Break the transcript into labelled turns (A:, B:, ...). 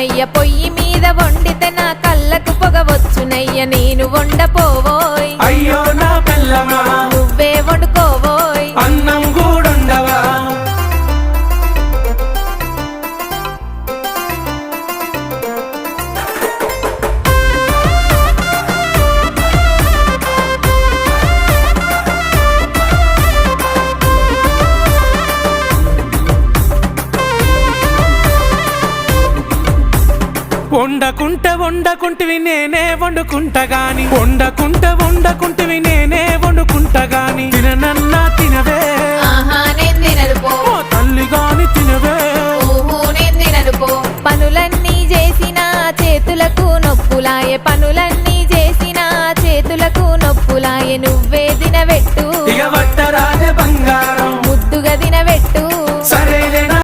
A: వచ్చునయ్య పొయ్యి మీద వండితే నా కళ్ళకు పొగ వచ్చునయ్య నేను వండపోవోయ్
B: అయ్యో నా పిల్లమా
A: నువ్వే వండుకోవోయ్
B: అన్నం కూడుండవా వండకుంటివి నేనే వండుకుంటా గాని వండకుంటివి నేనే వండుకుంటా గాని తిననన్నా తినవే
A: ఆహా నేను తినను పో
B: ఓ తల్లి గాని తినవే
A: ఓహో నేను తినను పో పనులన్నీ చేసిన చేతులకు నొప్పులాయే పనులన్నీ చేసిన చేతులకు నొప్పులాయే నువ్వే తినబెట్టు